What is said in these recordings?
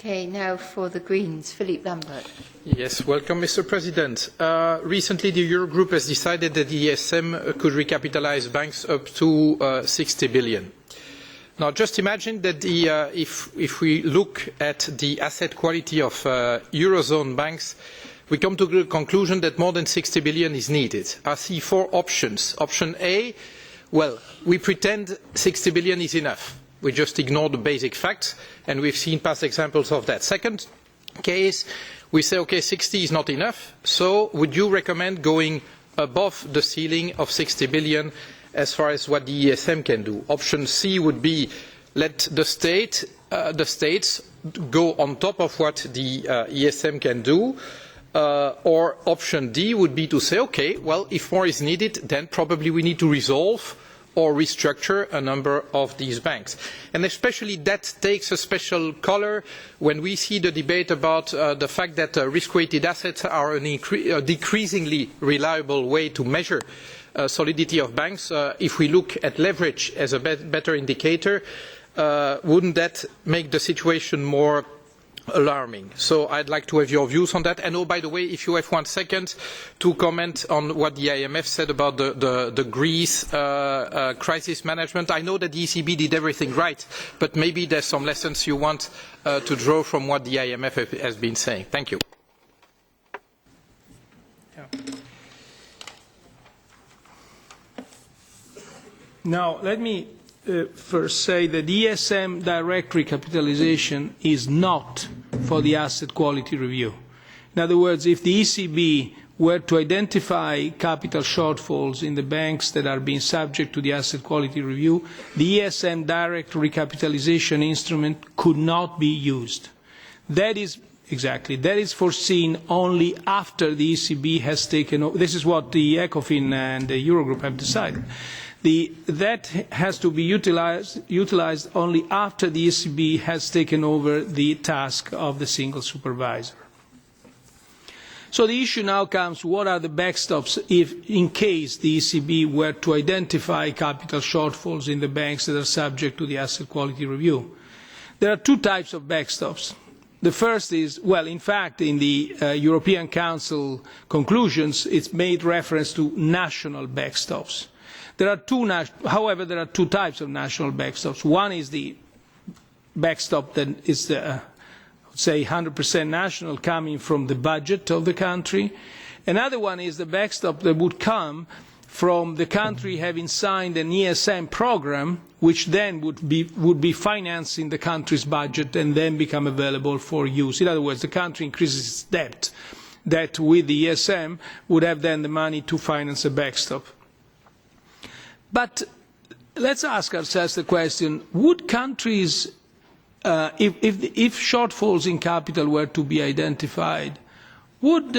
Okay, now for the Greens, Philippe Lambert. Yes, welcome, Mr. President. Recently, the Eurogroup has decided that the ESM could recapitalize banks up to 60 billion. Now, just imagine that if we look at the asset quality of Eurozone banks, we come to the conclusion that more than 60 billion is needed. I see four options. Option A, well, we pretend 60 billion is enough. We just ignore the basic facts, and we've seen past examples of that. Second case, we say, okay, 60 is not enough, so would you recommend going above the ceiling of 60 billion as far as what the ESM can do? Option C would be let the states go on top of what the ESM can do, or option D would be to say, okay, well, if more is needed, then probably we need to resolve or restructure a number of these banks. And especially that takes a special color when we see the debate about the fact that risk-weighted assets are a decreasingly reliable way to measure solidity of banks. If we look at leverage as a better indicator, wouldn't that make the situation more alarming? So I'd like to have your views on that. And oh, by the way, if you have 1 second to comment on what the IMF said about the Greece crisis management. I know that the ECB did everything right, but maybe there's some lessons you want to draw from what the IMF has been saying. Thank you. Yeah. Now, let me first say that the ESM direct recapitalization is not for the asset quality review. In other words, if the ECB were to identify capital shortfalls in the banks that are being subject to the asset quality review, the ESM direct recapitalization instrument could not be used. That is foreseen only after the ECB has taken over. This is what the ECOFIN and the Eurogroup have decided. That has to be utilized only after the ECB has taken over the task of the single supervisor. So the issue now comes, what are the backstops in case the ECB were to identify capital shortfalls in the banks that are subject to the asset quality review? There are two types of backstops. The first is, well, in fact, in the European Council conclusions, it's made reference to national backstops. However, there are two types of national backstops. One is the backstop that is, say, 100% national, coming from the budget of the country. Another one is the backstop that would come from the country having signed an ESM program, which then would be financing the country's budget and then become available for use. In other words, the country increases its debt, that with the ESM would have then the money to finance a backstop. But let's ask ourselves the question, would countries, if shortfalls in capital were to be identified, would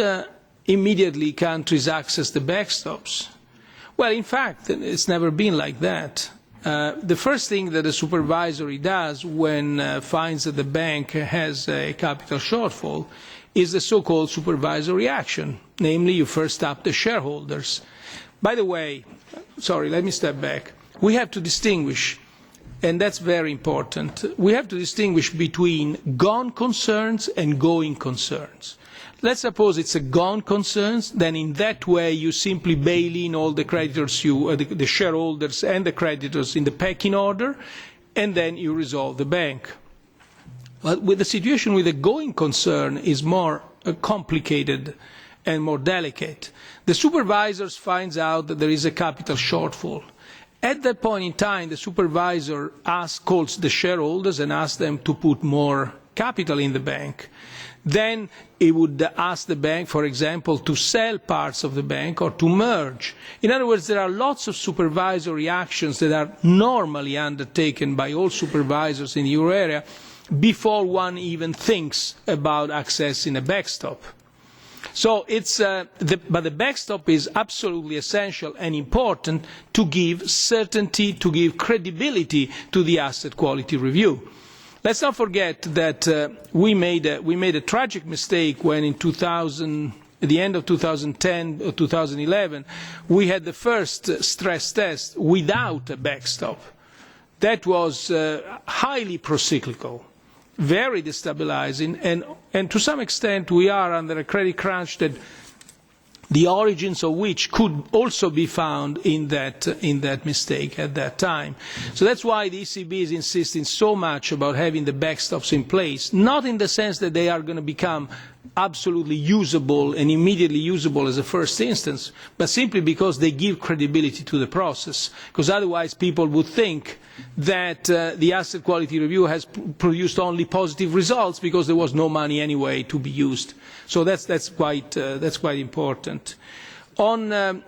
immediately countries access the backstops? Well, in fact, it's never been like that. The first thing that a supervisory does when finds that the bank has a capital shortfall is the so-called supervisory action. Namely, you first tap the shareholders. By the way, sorry, let me step back. We have to distinguish, and that's very important, we have to distinguish between gone concerns and going concerns. Let's suppose it's a gone concerns, then in that way you simply bail in all the creditors, the shareholders and the creditors in the pecking order, and then you resolve the bank. But with the situation with a going concern is more complicated and more delicate. The supervisors finds out that there is a capital shortfall. At that point in time, the supervisor calls the shareholders and asks them to put more capital in the bank. Then he would ask the bank, for example, to sell parts of the bank or to merge. In other words, there are lots of supervisory actions that are normally undertaken by all supervisors in the euro area before one even thinks about accessing a backstop. So but the backstop is absolutely essential and important to give certainty, to give credibility to the asset quality review. Let's not forget that we made a tragic mistake when in at the end of 2010 or 2011 we had the first stress test without a backstop. That was highly procyclical. very destabilizing, and to some extent we are under a credit crunch that the origins of which could also be found in that mistake at that time. So that's why the ECB is insisting so much about having the backstops in place, not in the sense that they are going to become absolutely usable and immediately usable as a first instance, but simply because they give credibility to the process, because otherwise people would think that the asset quality review has produced only positive results because there was no money anyway to be used. So that's quite important. On the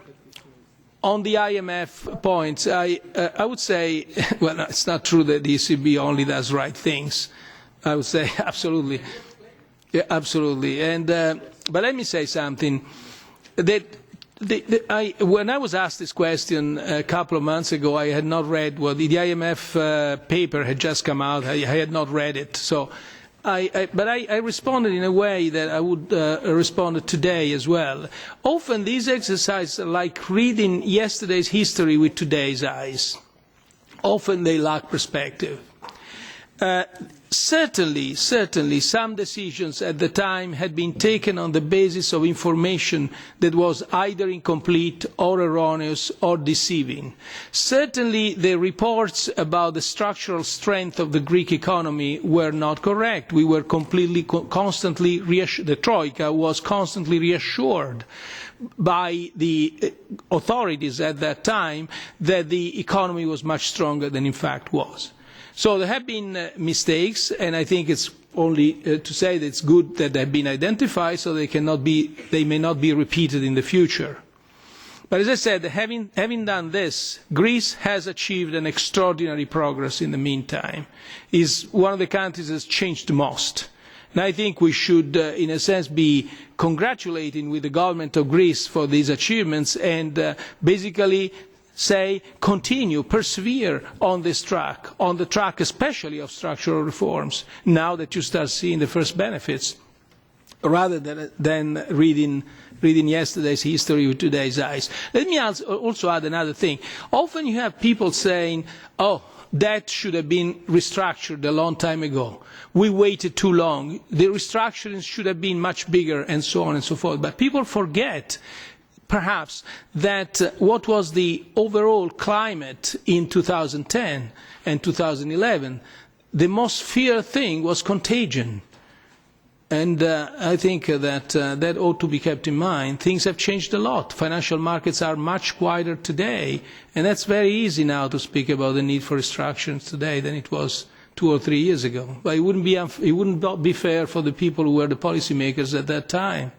IMF points, I would say, well, no, it's not true that the ECB only does right things. I would say absolutely. Yeah, absolutely. And, but let me say something. When I was asked this question a couple of months ago, I had not read, well, the IMF paper had just come out. I had not read it. So but I responded in a way that I would respond today as well. Often these exercises are like reading yesterday's history with today's eyes. Often they lack perspective. Certainly, some decisions at the time had been taken on the basis of information that was either incomplete or erroneous or deceiving. Certainly, the reports about the structural strength of the Greek economy were not correct. We were constantly the Troika was constantly reassured by the authorities at that time that the economy was much stronger than in fact was. So there have been mistakes, and I think it's only to say that it's good that they have been identified so they may not be repeated in the future. But as I said, having done this, Greece has achieved an extraordinary progress in the meantime. Is one of the countries that has changed the most. And I think we should, in a sense, be congratulating with the government of Greece for these achievements and basically say continue, persevere on this track, on the track especially of structural reforms, now that you start seeing the first benefits, rather than reading yesterday's history with today's eyes. Let me also add another thing. Often you have people saying, oh, that should have been restructured a long time ago. We waited too long. The restructuring should have been much bigger, and so on and so forth. But people forget perhaps that what was the overall climate in 2010 and 2011, the most feared thing was contagion. And I think that that ought to be kept in mind. Things have changed a lot. Financial markets are much quieter today, and that's very easy now to speak about the need for restructurings today than it was 2 or 3 years ago. But it wouldn't be fair for the people who were the policymakers at that time.